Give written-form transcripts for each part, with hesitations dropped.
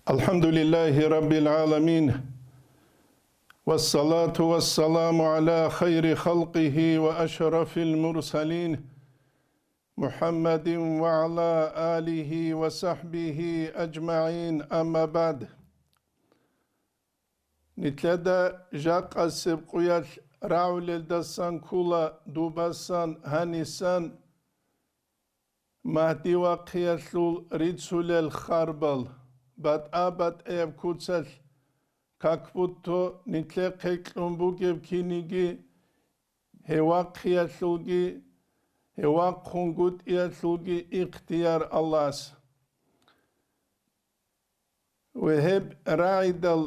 الحمد لله رب العالمين والصلاة والسلام على خير خلقه وأشرف المرسلين محمد وعلى آله وصحبه أجمعين أما بعد نتلدى جاق السبقيات راول الدسان كولا دوباسان هانيسان مهدي وقياسل ريتسول الخاربل بات آبات ايب كوتسل كاكبوتو نتلقيق لنبوكيب كينيجي هوا قياسلوغي هوا قنقود إياسلوغي اختيار الله وهب راعدل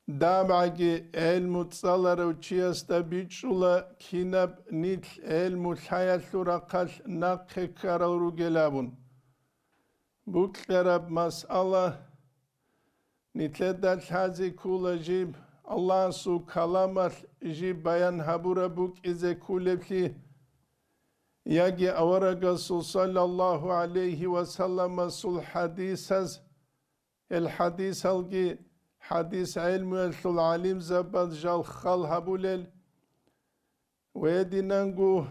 دابعجي علم تصالر وچياستا بيچولا كيناب نيتل علم الحياة رقال ناقه كارورو جلابون بوكلرب مسألة نتلدى الحازي كولا جيب الله سو كلامات جيب بيان هبورا بوك إذا كولبلي يجي أورغا صلى الله عليه وسلم سل حديث الحديث الجي حديث علم العليم زباد جال خال هبولل ويدينانغو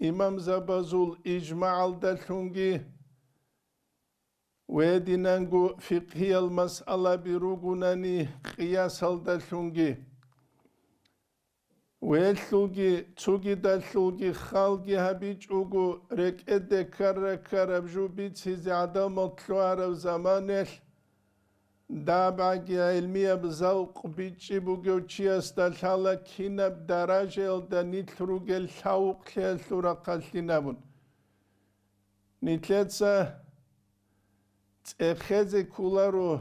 إمام زبازول إجماع الدلتونجي ويدينانغو فقهي المسألة بروغوناني قياس الدلتونجي ويلتوجي توجي دلتوجي خالجي هبيجوغو رك إدى كربجو بيتسي زعدا مطلوع زمانه دابعجي علمية بزوق بيتشي بوغيو تشياستا الحالة كيناب دراجة الدا نتلوغي الحاوق ليالتورا قلتنابون نتلتسا تأخذي كولارو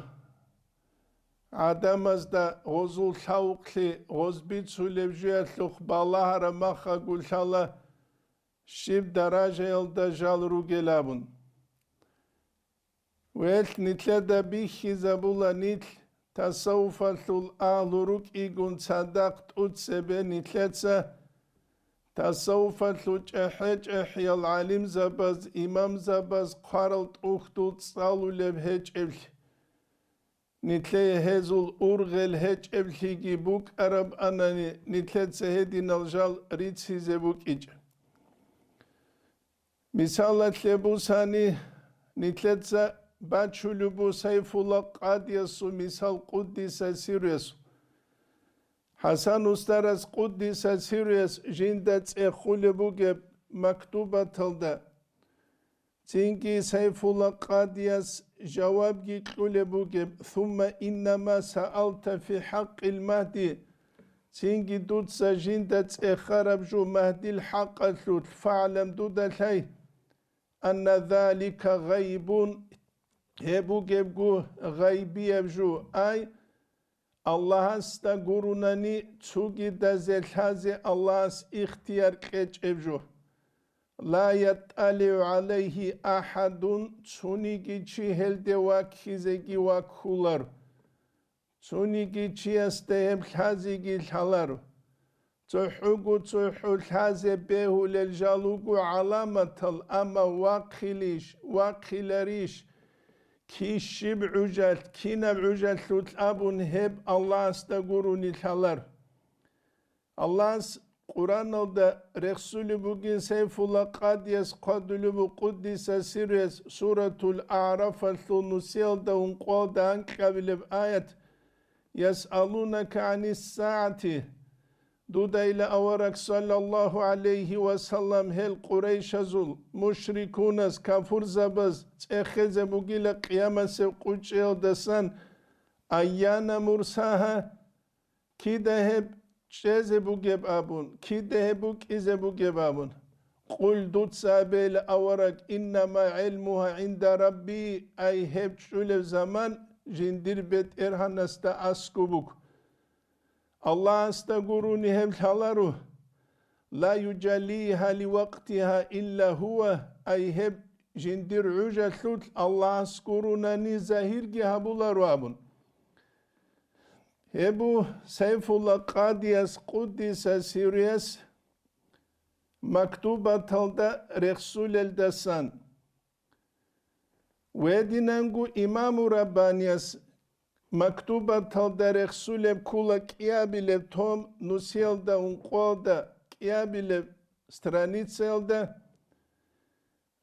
عدامز دا غزو الحاوق لي غز بيتسو لبجوية لوخ بالاها رماخا قلتالا شيب دراجة الدا جال روغي لابون ويل نتلدى بيخي زبولا نتل تصوف الأهلروك إيقون صدقت أتسبه نتلتسا تصوف الأحج أحيى العليم زباز إمام زباز قارلت أختو تصالو لبهج إبل نتلي هزول أرغل هج إبليجي بوك أرب أناني نتلتسا هدي نالجال ريتسي زبوك إج مثالة لبوساني نتلتسا باتشولوبو سيف الله قاديسو مثال قدس سيريسو حسن استرس قدس سيريس جندت اخولبو جب مكتوبة تلدا تنكي سيف الله قاديس جواب جيكولبو جب ثم إنما سألت في حق المهدي تنكي دوتسا جندت اخرب جو مهدي الحق الثلث فاعلم دودا لي أن ذلك غيب هبو جبجو غيبي يبجو أي الله استغورناني تسوغي دازلحازي الله اختيار كيج يبجو لا يطلع عليه أحد تسونيجي چي هلدي واكيزيجي واكولار تسونيجي چي استهم حازيجي الحلار تحوغو تحو الحازي بيهو للجالوغو علامة الأما واقخلاريش كي بعجل كينا بعجل ثلث أبون هب الله استغوروني الحلار الله قرآن دا رسول بوغين سيف الله قاديس قدلو قدس سيريس سورة الأعراف الثنسيل دا ونقوال دا انقابل بآية يسألونك عن الساعة دودا إلى أورك صلى الله عليه وسلم هل قريش زول مشركون كافر زبز تأخذ بقيل قيامة سيقوشيل دسان أيانا مرساها كي دهب چيز بقيب أبون كي دهبوك إذا بقيب أبون قل دوت سابيل أورك إنما علمها عند ربي أي هب شلف زمان جندر بيت إرهان استا أسكبوك الله استغوروني هم حلارو لا يجليها لوقتها إلا هو أي هب جندر عجا ثلث الله استغوروناني زهيرجي هبولارو أبون هبو سيف الله قاديس قدس سيريس مكتوبة تلدا رسول الدسان ويدينانغو إمام ربانيس مكتوبة تلدرخ سولب كولا كيابيلب توم نسيل دا ونقول دا كيابيلب سترانيتسيل دا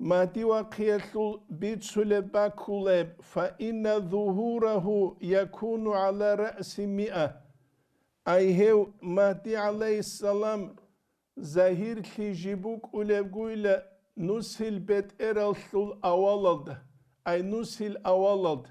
ما ديوا قيلو بيت سولب باكولب فإن ظهوره يكون على رأس 100 أي هو مهدي عليه السلام زهير كي جيبوك أولب قويلة نسيل بيت إرالثول أولد أي نسيل أولد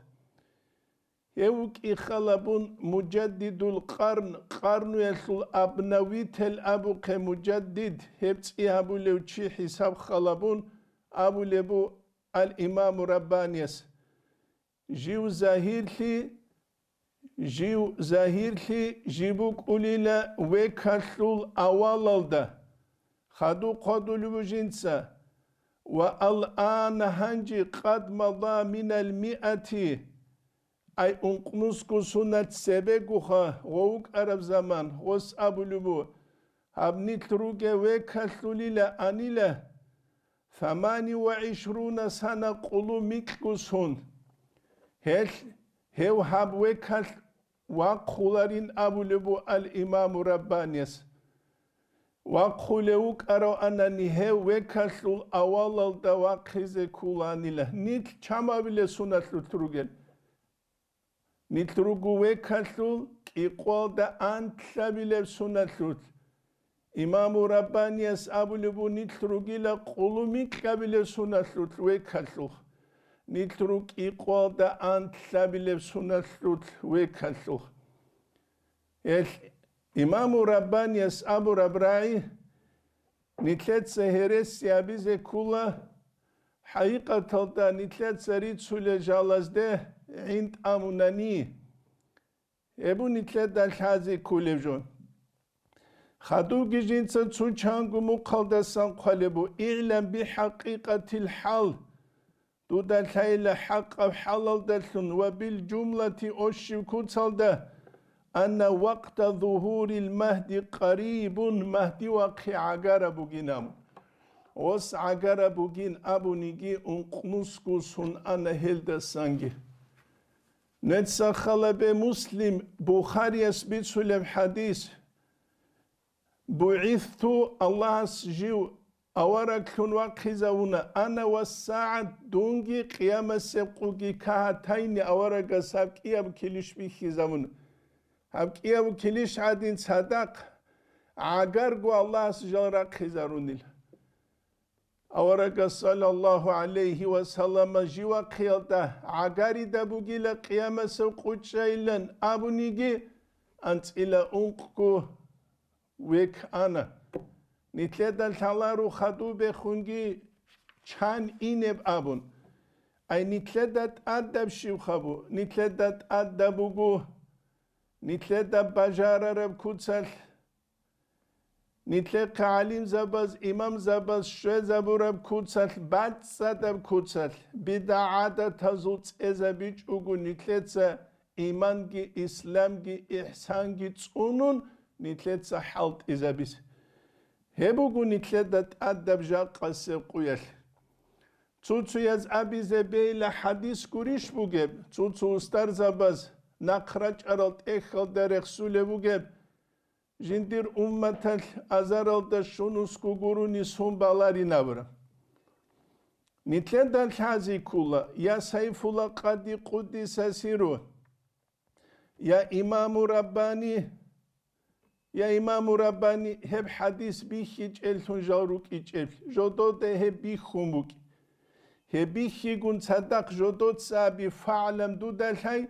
يوك إخلابون مجدد القرن قرن يخل أبنويت الأبوك مجدد هبت إيهابو لو تشي حساب خلابون أبو لبو الإمام ربانيس جيو زاهير لي جيبوك أوليلا ويكالول أولالدا خدو قدو لبجنسا والآن هنجي قد مضى من 100 أي أنقنسكو سنة سبقوها غوك عرب زمان غس أبو لبو هبني تروجة ويكالوليلا أنيلا 28 سنة قلو ميكوسون هل هب ويكال وقلارين أبو لبو الإمام ربانيس وقلوك أرو أنني هل ويكالول أولال دا وقيزة كولانيلا نيت چما بلي سنة تروجل نيتروغو ويكالول إقوال دا أنتلا بلي سنة إمام ربانيس أبو لبو نيتروغيلا قلوميك بلي سنة ويكالول نيتروك إقوال دا أنتلا بلي سنة ويكالول إمام ربانيس أبو ربراعي نتلت سهرس يابيزي كولا حقيقة دا نتلت سريد سولي جالازده عند أموناني ابو نتلت دا الحازي كولي جون خدو جيجينسا تسوچانگو مقالدسان قلبو إعلم بحقيقة الحال دو دا الحيلة حق حلال دلسون وبالجملة أشيو كوتسال ده أن وقت ظهور المهدي قريب مهدي وقي عقارة بوغينام وس عقارة بوغين أبو نيجي انقنسكو سن أنا هلدا سانجي نتسخل بمسلم بخاري اسبيت سلم حديث بعثت الله سجيو أورك وقزونا أنا والساعة دونجي قيامة سبقوكي كهاتين أورك سابقيا بكليش بيخيزون هبقيا بكليش عادين صدق عقرقو الله سجل رقزارونيل أورك صلى الله عليه وسلم جوا قيلتا عقاري دابوكي لقيامة سبقوك شايلن أبو نيجي أنت إلى أنقكو ويك أنا نتلدل تلارو خدو بخونجي چان إنب أبون أي نتلدت أدب شيو خبو نتلدت أدبوغو نتلدت بجارة رب كوتسل نتلق عليم زباز إمام زباز شو زبو رب كوتسل بعد سدب كوتسل بدعادة تزوت إزابيج أغو نتلدت إيمانجي إسلامجي إحسانجي تسونون نتلت حالت إزابيس هبوغو نتلت أدب جاق قصير قويل توتو يز أبي زبيل حديث كوريش بوغيب توتو استار زباز نقرج أرالت إخل در رسول بوغيب جندير أمة أزارال دا شونسكو غوروني سنبالاري نابرا نتلت الحازي كولا يا سيف الله قد قدس سيرو يا إمام رباني يا إمام رباني هب حديث بيخي جلتون جاروك إجل جدو ده هب بيخوموك هب بيخي قن صدق جدو تسابي فعلم دو دلحي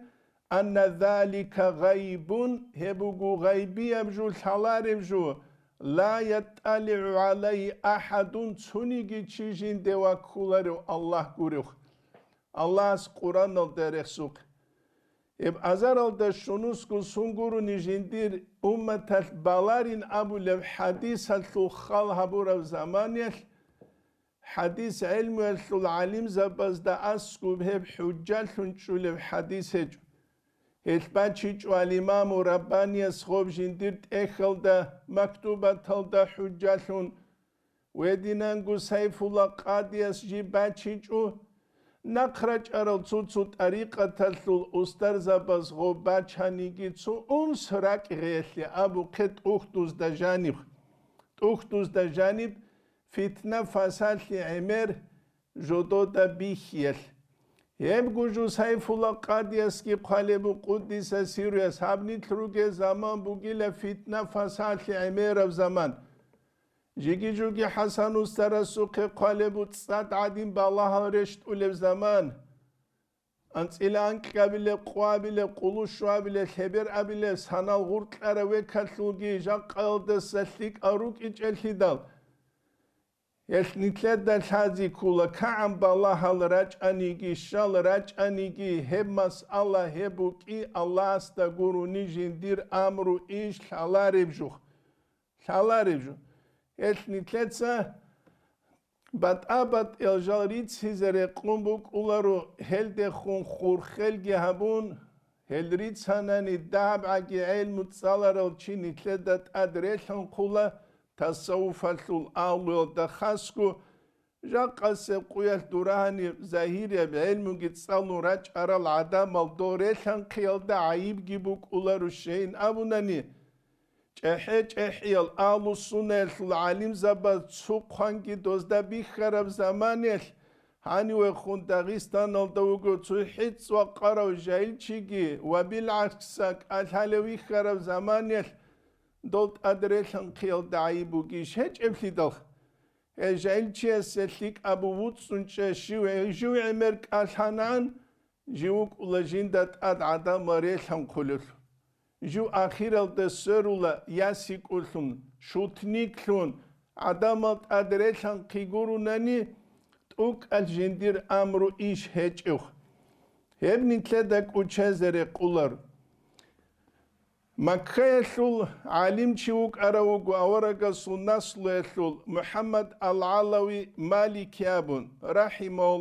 أن ذلك غيب هبوغو غيبي أبجو الحلار أبجو لا يطلع علي أحد تونيجي تشيجين دوا كولارو الله قروخ الله از قرآن الدرخ سوق اب ازارال دا شونوسكو سونغورو نيجندير أمة البالارين أبو لب حديث الخال هبورا زمانيل حديث علم العليم زباز دا أسكو بهب حجال هنشو لب حديث هجو الباتشيج والإمام رباني أسخوب جندير تأخل دا مكتوبة تل دا حجال هن ودينانغو سيف الله قادي أسجي باتشيجو نقرأ أرل تسو طريقة تلثل أستر زبز غوبا چانيگي تسو سراك غيثلي أبو قد أختوز دا جانب أختوز دا جانب فتنة فساد عمر جدو دا بيخيل هم گوجو سيف الله قاديس كي قالبو قدس سيرو أصحابني تروجي زمان بوغيلا فتنة فساد عمر في زمان جيجي جوجي حسن استرسوق قالبو تصاد عدين بالله رشت أولي زمان أنت إلى أنك قابل قوابل قلوش شوابل خبر أبل سانال غورت أروي كاللوغي جاق قلد سليك أروك إجل هدال يلنتلد الحازي كولا كعم بالله الرج أنيجي شال رج أنيجي هب مسألة هبوكي الله استغوروني جندير أمرو إيش حلا ربجوخ حلا ربجوخ يلنتلدسا بات أبد الجالريت سيزري قنبوك أولارو هل دخون خور خلقي هبون هل ريت ساناني دعب عقي علم تصالر الچيني تلدت أدريشن قولا تصوف الأول دخاسكو جاقا سيقويا دوراني زهيري بعلم جتصالو راج أرى العدام الدوريشن قيل دا عيب جيبوك أولارو الشين أبوناني جحيل آلو سنة العالم زباد سوق خانجي دوزدا بيخرب زمانه هاني وخون داغستان الدوغو تحيط وقرا جايل چيجي وبالعكسك الهالوي خرب زمانه دولت أدريشن قيل دعيبو جيش هج ابليدل جايل چي سليك أبو وطسون چشيو جو عمرك الحنان جيوك ولجين دات أد عدا مريشن قلل جو آخر الدسرولا ياسيك أولون شوتنيكلون عدامات أدريشان قيقوروناني توك الجندير أمرو إيش هجوخ هبني تلدك أوچازر قولر مكايشول عالم چيوك أراوغو أورغا سناسلو يشول محمد العلوي مالك يابون رحمه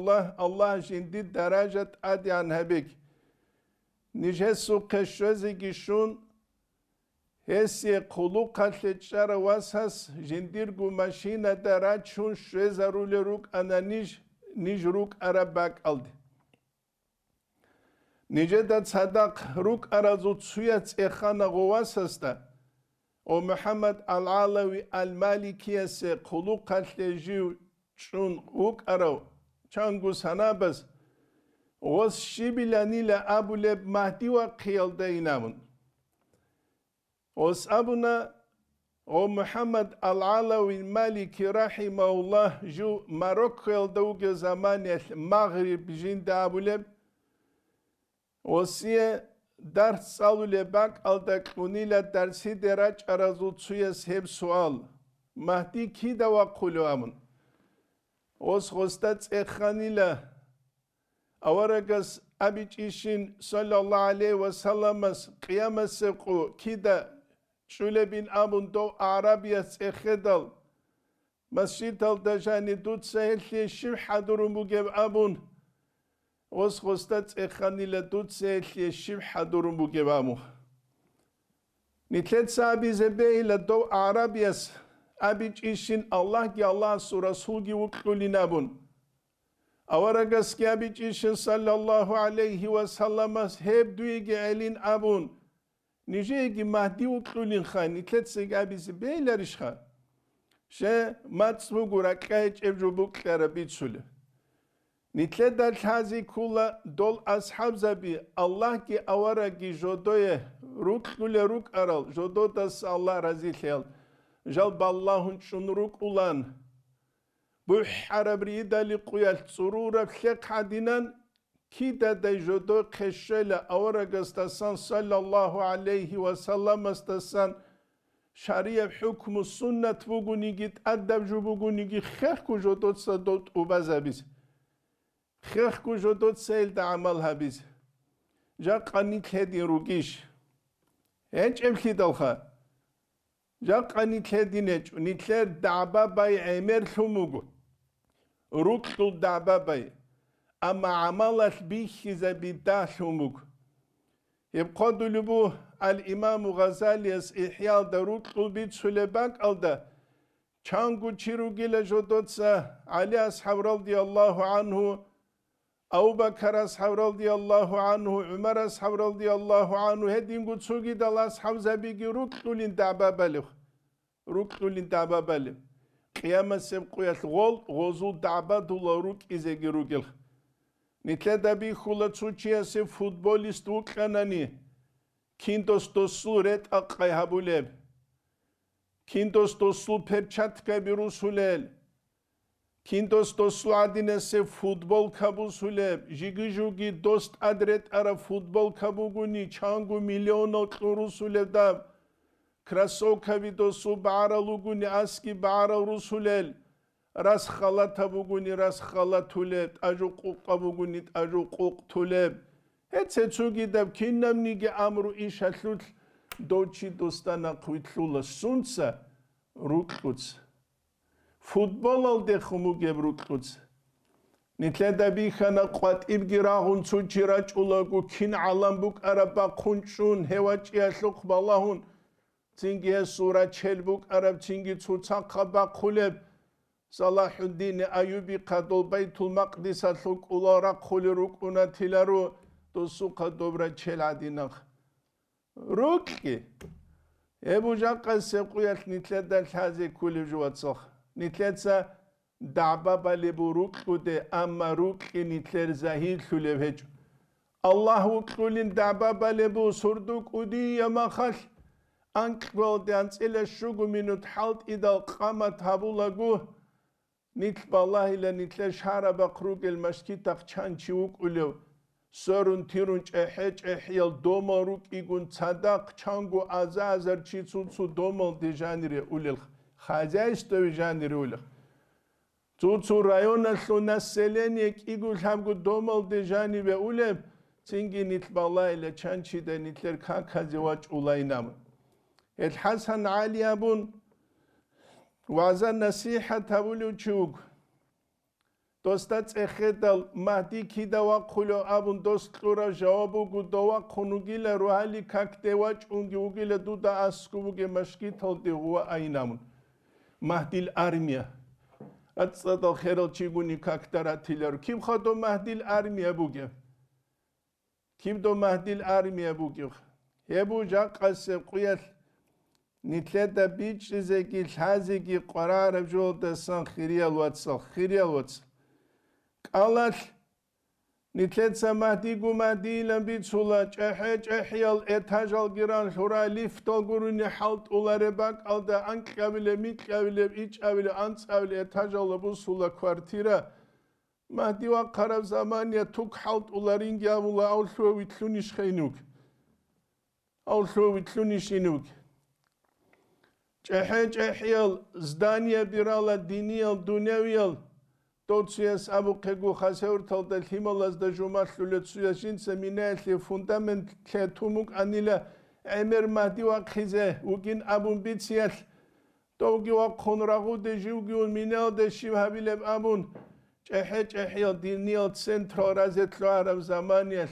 الله جندير درجة أديان هبك نجهسو قشوزي شون هسي قلو قلتشار واساس جنديرغو ماشينة دارات شون شوزارو لروك أنا نيج روك أراباك ألد نجدت صدق روك أرازو تسويات إخانا غواساستا ومحمد العلوي المالكي سي قلو قلتجيو شون روك أراو چانگو سنابس وس شبيلاني لأبو لب مهدي وقيل دينامون وس أبونا ومحمد العلوي المالكي رحمه الله جو مروكيل دوغ زمان المغرب جند أبو لب وسيه درس سالو لباك الدكوني لدرسي دراج أرازو تسويس هب سؤال مهدي كيدا وقلو أمون وس غستات إخاني له أورغس أبيج إشين صلى الله عليه وسلم قيامة سقو كيدا شولي بن أبون دو عربية إخدال مسجد الدجاني دوت سهل شيب حضرون بوغيب أبون وسخستات إخاني لدوت سهل شيب حضرون بوغيب أمو نتلت سابي زبي لدو عربية أبيج إشين الله جي الله رسول جي وكلولين أبون أورغس كابيج إشن صلى الله عليه وسلم هب دويجي علين أبون نيجي مهدي وكلولين خان نتلت سيجابي زبيلرش خان شا ما تسمو راكايج ابجوبوك لربيت سولة نتلت دالحازي كولا دول أصحاب زبي الله كي أورغي جودوية روك كل روك أرال جودو دس الله رزي خيال جلب الله شن روك أولان بوح عربي دالي قيال سرورة فلق حدينان كيدا دي جدو قشيلة أورق استسان صلى الله عليه وسلم استسان شريع حكم السنة بوغوني جيت أدب جو بوغوني جي خيخكو جدو تصدوت وبازا بيز خيخكو جدو تسيل دا عملها بيز جا قانيت هدي روغيش هنج امكي دلخا جا قانيت هدي نج ونتلر دعبا باي عمر ثموغو روكتو دعبا باي أما عملت بيخ زبيدا ثموغ يبقى دلبو الإمام غزالي إحياء دروك قلبيت سلباك ألدا چانگو چيروغي لجودوتسا علي أصحاب رضي الله عنه Abu Bakr ashab radiyallahu anhu, Umar ashab radiyallahu anhu, hedin gutsugi dal ashab zabigi ruktulin dababalih. Ruktulin dababalih. Qiyama seb quyat gol, gozu dabadula ruk izegi rugil. Nitle dabi khula tsuchia se futbolist uqanani. Kintos dosul ret aqay habuleb. Kintos dosul perçatka birusulel. Kintos dosul adinese futbol kabusuleb. Jigjugi dost adret ara futbol kabuguni changu milyono rusuleb dab. Krasovkavi dosul ba'araluguni aski ba'ararusulel. Ras khalat habuguni ras khalat tuleb. Aju quq habuguni aju quq tuleb. Etsetsugi dab kinnamnigi amru ishatlut dochi dostana quitlula sunsa rukluts. Futbol alde khumuge rukluts. Nitle dabi khana qat ibgirahun tsuchirach ulagu kin alambuk araba khunchun hewachi asluq balahun. Tingi sura chelbuk arab tingi tsutsa khaba khuleb. Salahuddin Ayubi qadol baytul maqdis asluq ulara khuliruk unatilaru. Dosuqa dobra cheladinaq. Rukki. Ebu Jaqqa sequyat nitledal hazi kuli juvatsoq. Nitledsa da'ba balibu rukkude amma rukki nitler zahid lulevhec. Allahu kulin da'ba balibu surduk udi yamakhal. Ankbol de antsile shugu minut halt idal qamat habulagu. Nitballah ila nitler sharaba krugel mashkitaq chanchiuk ulev. Sörün tirun çehiyal domaruk igun tsadak çangu azazar çitsutsu domal dejanire ulil. Khazaystovi janire ulil. Tsutsu rayona sluna selenik igul hamgu domal dejani ve uleb. Tingi nitbala ile çançi de nitler kakazivaç ulaynam. El Hasan Ali abun vaza nasihat tabulu çuk. Dostat ekhedal mahdi ki dava khulo abun dostura jawabu gu dava khunugile ruhali kaktewaç ungi ugile duda askubuge mashkit holde huwa aynamun. Mahdil armiya. Atsada kheral chiguni kaktaratiler. Kim khado mahdil armiya buge? Kim do mahdil armiya buge? Hebu jaqase quyat nitleda bichizegi hazigi qarar jolda san khiriyal watsal khiriyal watsal. Allah nitletsa mahdi gumadi lambitsula çehiyal etajal giran şura liftol guruni halt ulare bak alda ankavile mitkavile içavile ansavile etajal bu sula kvartira mahdi wa karav zamanya tuk halt ularin gavula avşo vitluniş khaynuk avşo vitluniş inuk çehiyal zdaniya birala diniyal dunyaviyal Totsias abu kegu khaseur talda himalas da jumas luletsuyasin seminarli fundament ketumuk anila emer mahdi wa khize ugin abun bitsiyal togi wa khonragu de jugun minal de shivhabileb abun çehiyal diniyal centro razetlo arab zamaniel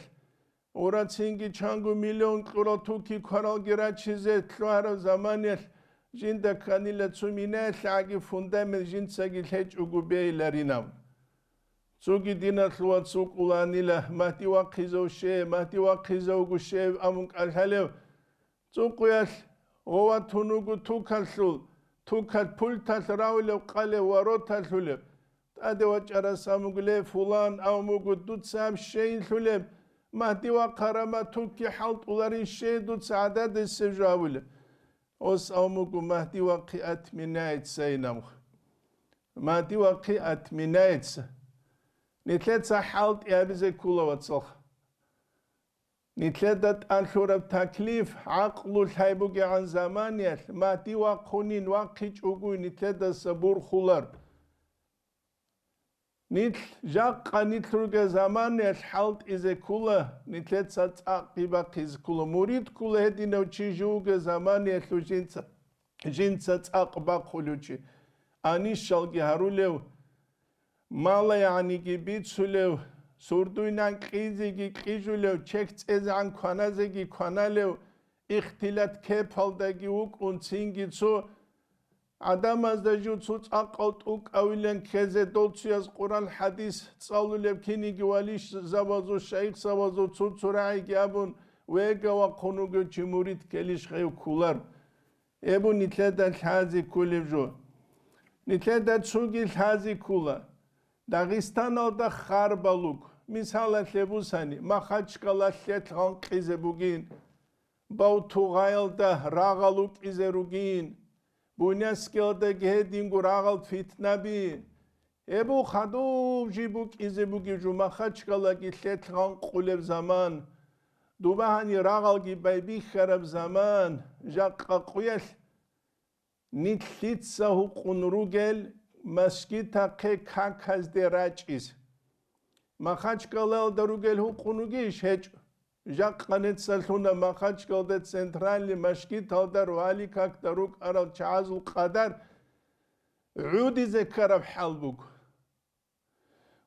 ora tsingi changu milyon kurotuki koral girachize tlo arab zamaniel Jinda kanila tsumina lagi fundament jinsagi lech ugubeilarinam. Tsugi dina tlua tsuk ulanila mahdi wa khizo she mahdi wa khizo gushe amunk alhalev. Tsukuyal owa tunugu tukalsul tukal pultal rawlev qale warotal hulev. Tade wachara samugule fulan amugu dutsam shein hulev. Mahdi wa karama tuki halt ularin she dutsada de sejawule. Os amugu mahdi wa qiat minayt saynam. Mahdi wa qiat minayt. Nitletsa halt yabize kula watsakh. Nitledat alhurab taklif aqlul haybuge an zamaniyal. Mahdi wa qunin wa qich ugu nitleda sabur khular. Nitl jaqqa nitluge zamaniyal halt ize kula. Nitletsa taqiba qiz kula. Murid kula hedina uchijuge zamaniyal jinsa taqba khuluchi. Ani shalgi harulev. Mala yani gibi tsulev. Surduynan qizigi qijulev. Çekt ezan kwanazegi kwanalev. İhtilat kepaldagi uk unsingi tsu. Адам аздажу цуц ақалтук авилен кезе долциаз Qur'an hadis цалулеб киниги валиш завазу шайх завазу цуцурай гябун вега ва қунугу чимурит келиш хев кулар ебу нитледа лхази кулевжу нитледа цуги лхази кула Дагестан алда харбалук мисала лебусани махачкала летлган қизебугин баутуғайлда рағалук изеругин Bunyaskilda gehedingu ragal fitnabi. Ebu khadub jibuk izebugi jumakhachkala gi tletran qulev zaman. Dubahani ragal gi baybi kharab zaman. Jaqqa quyal. Nitlitsa huqun rugel maskita qe kakaz de rachis. Makhachkala da rugel huqunugi shech. Jaqanet saltuna makhachkalda centrali mashkit aldar wali kak daruk aral chazul qadar udi zekarab halbuk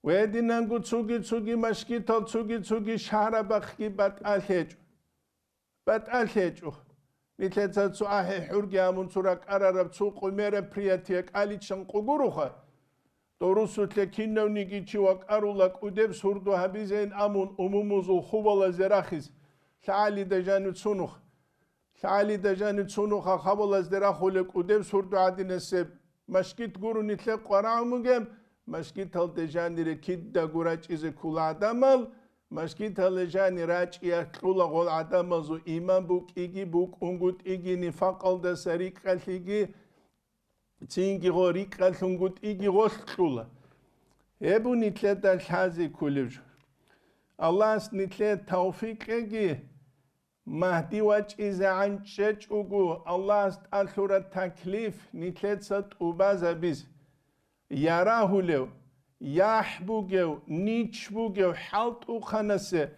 wedinangu tsugi mashkit al tsugi shahrabakhi bat alhej nitletsa tsu ahe hurgi amun surak ararab tsu qumere priyatiyak alichan quguruha Dorusutla kinnevnigi çivak arulak udeb surdu habizeyn amun umumuzu huvala zerakhis. Şaali dejani tsunuh. Şaali dejani tsunuh havala zerakhulek udeb surdu adinese maşkit guru nitle qaramugem maşkit al dejani re kidda guraç ize kula adamal maşkit al dejani raç kula gol adamazu iman buk igi buk ungut igi nifaq al da sarik qaligi Цинги гори калунгут иги гошкула. Эбу нитле дал хази кулевж. Аллах нитле тауфиқеги Mahdi vaç ize ançeç ugu Аллах алхура таклиф нитле цат убаза biz. Yarahulev, yahbugev, niçbugev halt uxanase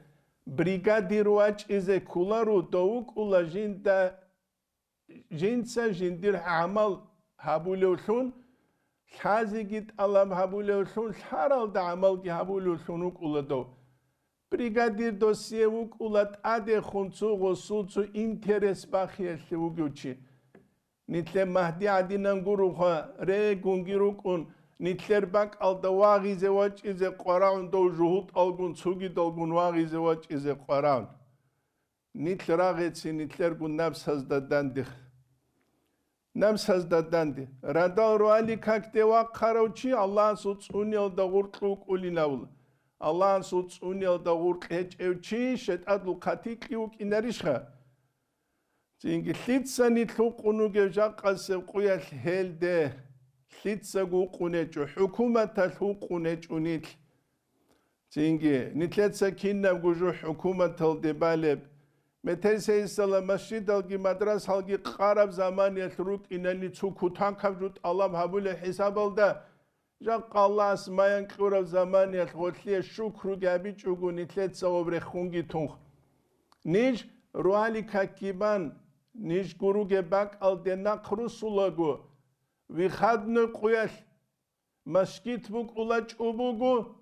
brigadir vaç ize kularu doğuk ula jinsa jindir amal Habuleusun, Hazigit alam habuleusun, Haral da amal ki habuleusunuk ulado. Brigadir dosyevuk ulat ade khunsu gosulsu interes bakhiyesevuk uçi. Nitle Mahdi adinan guruha re gungirukun nitler bak alda vagize vaç ize qaraun do juhut algun sugi dolgun vagize vaç ize qaraun. Nitler ağetsi nitler gun nafsazda dandih. Namsazdadandı. Radal ruali kaktewa karoçi Allah'ın suç unyal da gurtluk ulinavul. Allah'ın suç unyal da gurt hiç evçi şet adlu katik yuk inerişha. Çünkü hlitsa nitluk unu gevcak kasev kuyal helde. Hlitsa gu kuneçu. Hükümeta hukuneç unitl. Çünkü nitletsa kinnav guju hükümetal debaleb. Metelse sala masjid algi madras halgi qarab zaman yatruk inani tsukutan kavjut Allah habule hisabalda jak Allah asmayan qurab zaman yatrotli shukru gabi chugu nitlet saobre khungi tung nij ruali kakiban nij guru ge bak al dena krusulagu vi khadne quyal masjid buk ulach ubugu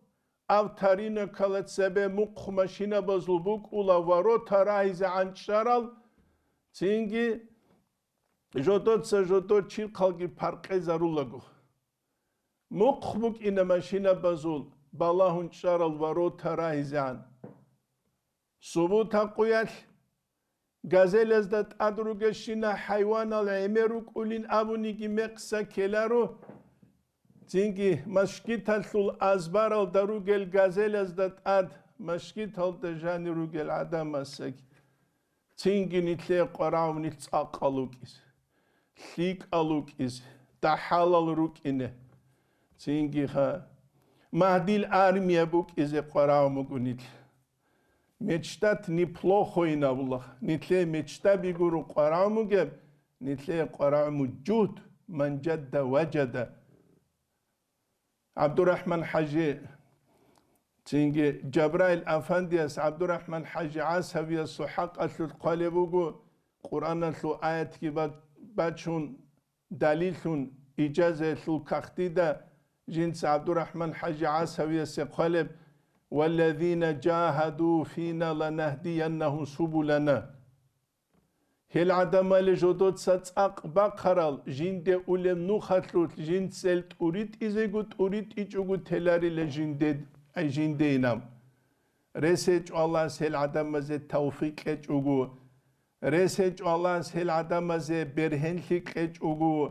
Avtarine kalat sebe mukh maşina bazulbuk ula varo taraize ançaral Çünkü jodot çil kalgi parqe zarulagu Mukh buk ina maşina bazul balahun çaral varo taraize an Subuta quyal Gazel ezdat adrugeşina hayvan al emeruk ulin abunigi meqsa kelaru Çünkü maşkital sul azbar al darugel gazel ezdat ad maşkital da jani rugel adam asak. Çünkü nitle qaram nit aqaluk is. Lik aluk is. Tahalal ruk ine. Çünkü ha Mahdil armiye buk is qaram gunit. Mechtat ni plokho inabullah. Nitle mechta biguru qaram geb. Nitle qaram jud man jadda wajada. Abdurrahman Hacı çünkü Cebrail Efendiyes Abdurrahman Hacı Asaviye suhaq asul qalebugu Kur'an'ın su ayet ki bachun dalilun icaze su kaktida jins Abdurrahman Hacı Asaviye se qaleb وَالَّذ۪ينَ جَاهَدُوا ف۪ينَ لَنَهْدِيَنَّهُمْ سُبُلَنَا هل عدم جودت ساتق بقرال جند أولم نخلوت جند سلت أريد إزجوت أريد إجوت تلاري لجند أي جندينام رسج الله سهل عدم زي توفيق إجوجو رسج الله سهل عدم زي برهنلك إجوجو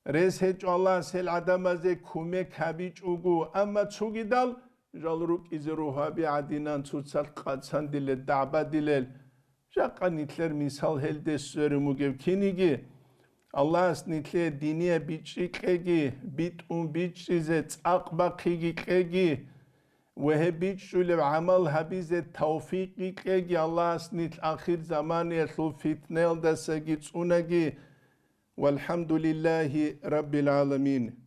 رسج الله سهل عدم زي كومك هبيج أجو أما تشوجدال جالروك إزروها بعدينان تسال قاتسان دل الدعبة دلل جاقا نتلر مثال هلده سورموگو كينيجي الله نتلر دينيا بيتشيكيجي بيت بيتشيزة أقبا قيجي وهي بيتشول عمل هبيزة توفيقي كيجي الله نتل آخر زمان يخلو فتنة دساجي تسونجي والحمد لله رب العالمين